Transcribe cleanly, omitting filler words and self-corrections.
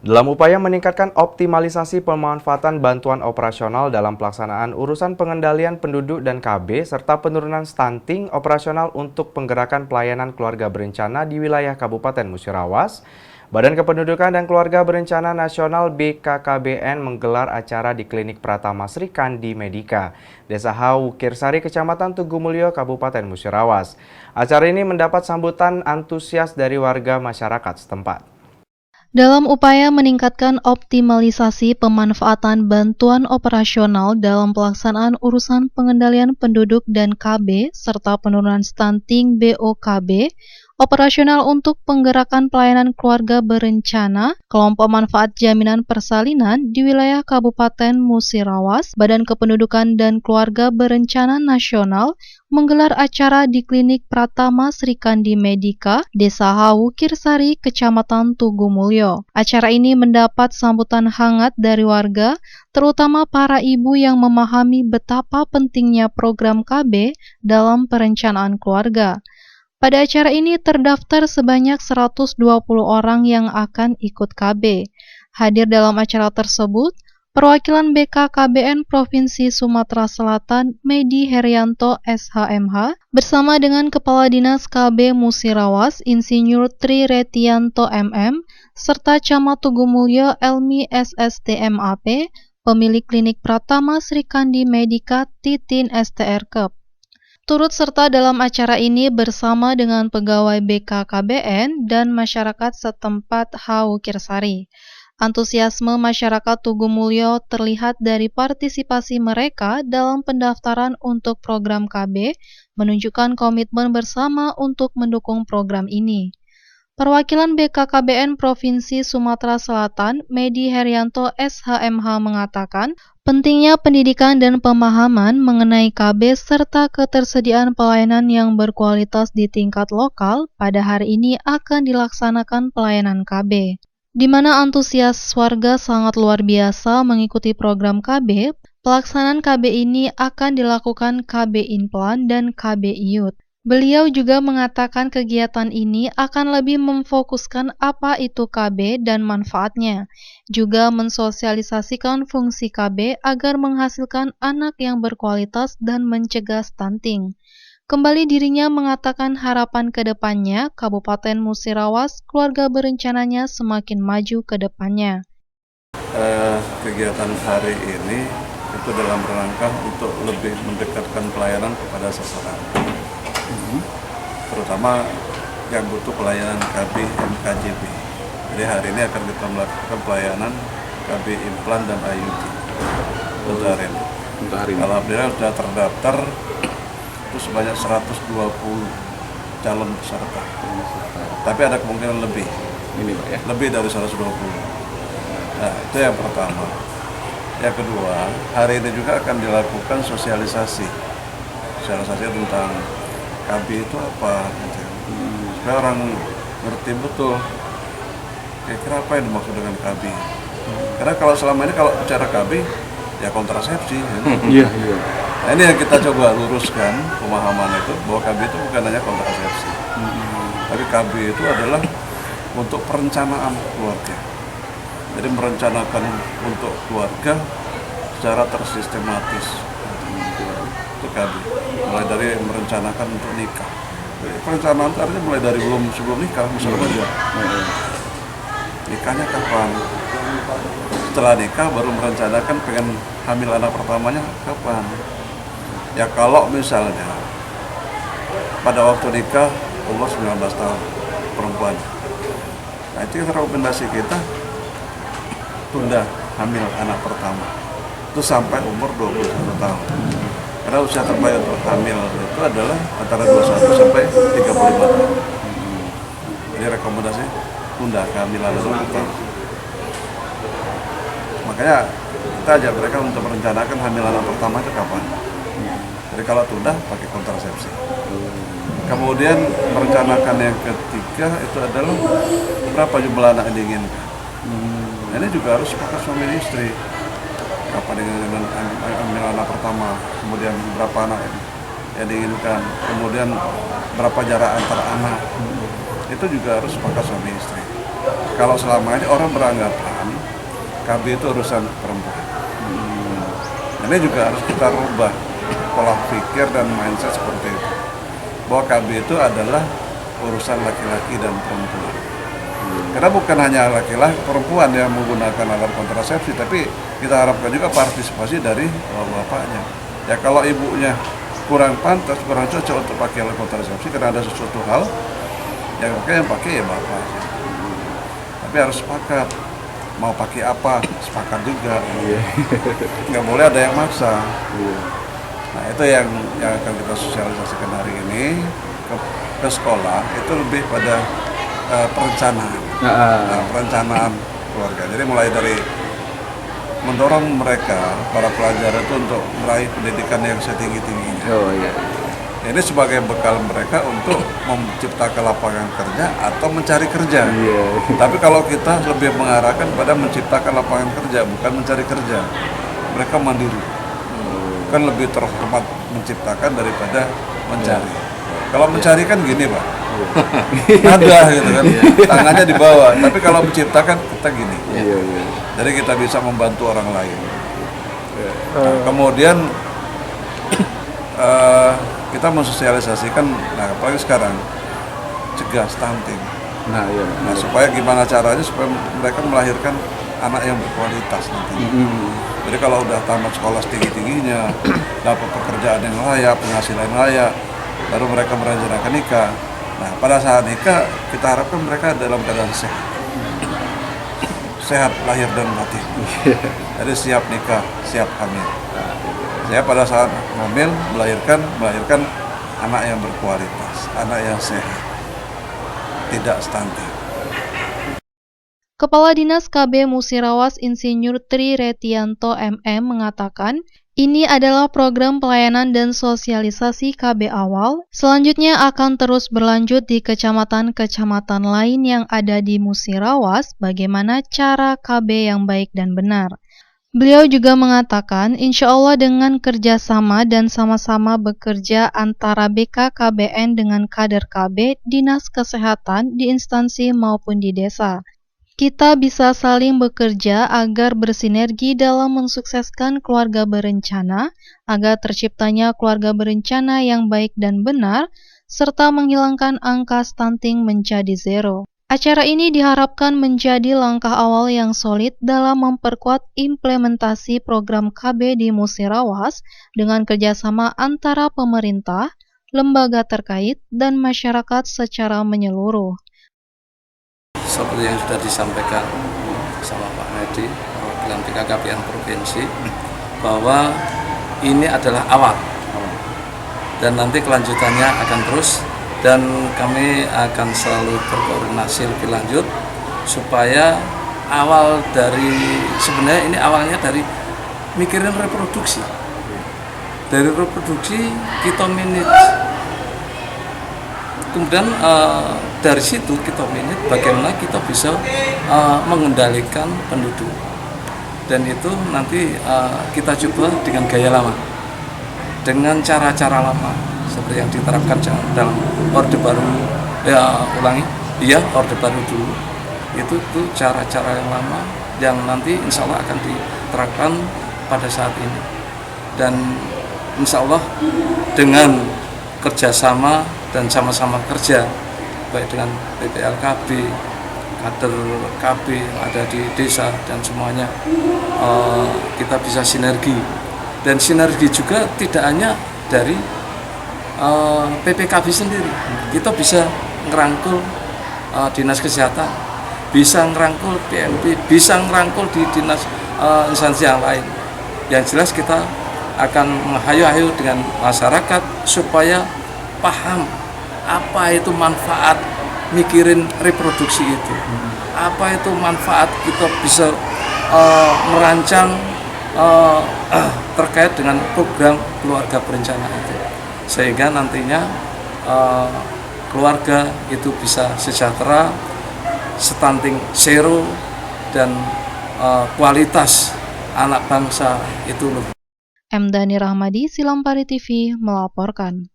Dalam upaya meningkatkan optimalisasi pemanfaatan bantuan operasional dalam pelaksanaan urusan pengendalian penduduk dan KB, serta penurunan stunting operasional untuk penggerakan pelayanan keluarga berencana di wilayah Kabupaten Musirawas, Badan Kependudukan dan Keluarga Berencana Nasional BKKBN menggelar acara di Klinik Pratama Sri Kandi Medika, Desa Wukirsari, Kecamatan Tugumulyo, Kabupaten Musirawas. Acara ini mendapat sambutan antusias dari warga masyarakat setempat. Dalam upaya meningkatkan optimalisasi pemanfaatan bantuan operasional dalam pelaksanaan urusan pengendalian penduduk dan KB, serta penurunan stunting BOKB, operasional untuk penggerakan pelayanan keluarga berencana, kelompok manfaat jaminan persalinan di wilayah Kabupaten Musirawas, Badan Kependudukan dan Keluarga Berencana Nasional menggelar acara di Klinik Pratama Sri Kandi Medika, Desa Wukirsari, Kecamatan Tugumulyo. Acara ini mendapat sambutan hangat dari warga, terutama para ibu yang memahami betapa pentingnya program KB dalam perencanaan keluarga. Pada acara ini terdaftar sebanyak 120 orang yang akan ikut KB. Hadir dalam acara tersebut, perwakilan BKKBN Provinsi Sumatera Selatan, Medi Herianto SHMH, bersama dengan Kepala Dinas KB Musirawas, Insinyur Tri Retianto MM, serta Camat Tugumulyo Elmi SSTMAP, pemilik Klinik Pratama Sri Kandi Medika Titin STRKEP. Turut serta dalam acara ini bersama dengan pegawai BKKBN dan masyarakat setempat Wukirsari. Antusiasme masyarakat Tugumulyo terlihat dari partisipasi mereka dalam pendaftaran untuk program KB, menunjukkan komitmen bersama untuk mendukung program ini. Perwakilan BKKBN Provinsi Sumatera Selatan, Medi Herianto SHMH mengatakan, pentingnya pendidikan dan pemahaman mengenai KB serta ketersediaan pelayanan yang berkualitas di tingkat lokal pada hari ini akan dilaksanakan pelayanan KB. Di mana antusias warga sangat luar biasa mengikuti program KB, pelaksanaan KB ini akan dilakukan KB Implan dan KB IUT. Beliau juga mengatakan kegiatan ini akan lebih memfokuskan apa itu KB dan manfaatnya, juga mensosialisasikan fungsi KB agar menghasilkan anak yang berkualitas dan mencegah stunting. Kembali dirinya mengatakan harapan ke depannya, Kabupaten Musirawas, keluarga berencananya semakin maju ke depannya. Kegiatan hari ini itu dalam rangka untuk lebih mendekatkan pelayanan kepada sasaran. Terutama yang butuh pelayanan KB MKJB. Jadi hari ini akan kita melakukan pelayanan KB Implan dan IUT untuk hari ini. Kalau alhamdulillah sudah terdaftar itu sebanyak 120 calon peserta. Tapi ada kemungkinan lebih. Lebih dari 120. Nah, itu yang pertama. Yang kedua, hari ini juga akan dilakukan sosialisasi tentang KB itu apa, gitu. Supaya orang ngerti betul kira-kira apa yang dimaksud dengan KB. Karena kalau selama ini kalau bicara KB ya kontrasepsi. Iya. Nah, ini yang kita coba luruskan pemahaman itu bahwa KB itu bukan hanya kontrasepsi, tapi KB itu adalah untuk perencanaan keluarga. Jadi merencanakan untuk keluarga secara tersistematis. Itu KB. Mulai dari merencanakan untuk nikah. Jadi perencanaan itu artinya mulai dari sebelum nikah, misalnya aja. Nikahnya kapan? Setelah nikah baru merencanakan pengen hamil anak pertamanya kapan? Ya kalau misalnya pada waktu nikah umur 19 tahun perempuan. Nah itu rekomendasi kita tunda hamil anak pertama. Itu sampai umur 21 tahun. Karena usia terbaik untuk hamil itu adalah antara 21 sampai 35 tahun. Jadi rekomendasi tunda kehamilan anak pertama. Makanya kita ajak mereka untuk merencanakan hamil anak pertama itu kapan. Jadi kalau tunda pakai kontrasepsi. Kemudian merencanakan yang ketiga itu adalah berapa jumlah anak yang diinginkan. Ini juga harus sepakat suami dan istri. Kapan dengan ambil anak pertama, kemudian berapa anak yang diinginkan, kemudian berapa jarak antara anak. Itu juga harus sepakat suami istri. Kalau selama ini orang beranggapan perempuan, KB itu urusan perempuan. Ini juga harus kita rubah pola pikir dan mindset seperti itu, bahwa KB itu adalah urusan laki-laki dan perempuan. Karena bukan hanya laki-laki, perempuan yang menggunakan alat kontrasepsi, tapi kita harapkan juga partisipasi dari bapaknya. Ya kalau ibunya kurang pantas, kurang cocok untuk pakai alat kontrasepsi karena ada sesuatu hal, yang pakai ya bapak. Tapi harus sepakat, mau pakai apa, sepakat juga. Nggak boleh ada yang maksa. Nah itu yang akan kita sosialisasikan hari ini ke sekolah, itu lebih pada perencanaan, perencanaan keluarga. Jadi mulai dari mendorong mereka, para pelajar itu untuk meraih pendidikan yang setinggi-tingginya. Ini sebagai bekal mereka untuk menciptakan lapangan kerja atau mencari kerja. Tapi kalau kita lebih mengarahkan pada menciptakan lapangan kerja, bukan mencari kerja. Mereka mandiri. Kan lebih terhormat menciptakan daripada mencari. Kalau mencari kan gini Pak, ada gitu kan, tangannya di bawah. Tapi kalau menciptakan kita gini. Jadi kita bisa membantu orang lain. Nah, kemudian kita mensosialisasikan, nah apalagi sekarang cegah stunting. Nah, supaya gimana caranya supaya mereka melahirkan anak yang berkualitas nanti. Jadi kalau udah tamat sekolah tinggi-tingginya, dapat pekerjaan yang layak, penghasilan yang layak, baru mereka merencanakan nikah. Nah, pada saat nikah kita harapkan mereka dalam keadaan sehat lahir dan batin. Jadi siap nikah, siap hamil. Saya pada saat hamil melahirkan anak yang berkualitas, anak yang sehat, tidak stunting. Kepala Dinas KB Musirawas Insinyur Tri Retianto MM mengatakan, ini adalah program pelayanan dan sosialisasi KB awal. Selanjutnya akan terus berlanjut di kecamatan-kecamatan lain yang ada di Musirawas, bagaimana cara KB yang baik dan benar. Beliau juga mengatakan, insya Allah dengan kerjasama dan sama-sama bekerja antara BKKBN dengan kader KB, Dinas Kesehatan di instansi maupun di desa, kita bisa saling bekerja agar bersinergi dalam mensukseskan keluarga berencana, agar terciptanya keluarga berencana yang baik dan benar, serta menghilangkan angka stunting menjadi zero. Acara ini diharapkan menjadi langkah awal yang solid dalam memperkuat implementasi program KB di Musirawas dengan kerjasama antara pemerintah, lembaga terkait, dan masyarakat secara menyeluruh. Seperti yang sudah disampaikan sama Pak Medi, perwakilan BKKBN Provinsi, bahwa ini adalah awal dan nanti kelanjutannya akan terus. Dan kami akan selalu berkoordinasi lebih lanjut supaya awal dari, sebenarnya ini awalnya dari mikirin reproduksi. Dari reproduksi kita manage. Kemudian dari situ kita manage bagaimana kita bisa mengendalikan penduduk. Dan itu nanti kita coba dengan gaya lama, dengan cara-cara lama, seperti yang diterapkan dalam Orde Baru, Orde Baru dulu. Itu tuh cara-cara yang lama yang nanti insya Allah akan diterapkan pada saat ini. Dan insya Allah dengan kerjasama dan sama-sama kerja, baik dengan PPLKB, kader KB yang ada di desa dan semuanya, kita bisa sinergi. Dan sinergi juga tidak hanya dari PPKB sendiri, kita bisa ngerangkul dinas kesehatan, bisa ngerangkul PMP, bisa ngerangkul di dinas instansi yang lain. Yang jelas kita akan menghayu-hayu dengan masyarakat supaya paham apa itu manfaat mikirin reproduksi itu, apa itu manfaat kita bisa merancang terkait dengan program keluarga berencana itu, sehingga nantinya keluarga itu bisa sejahtera, stunting zero, dan kualitas anak bangsa itu lebih. M. Dhani Rahmadi, Silampari TV melaporkan.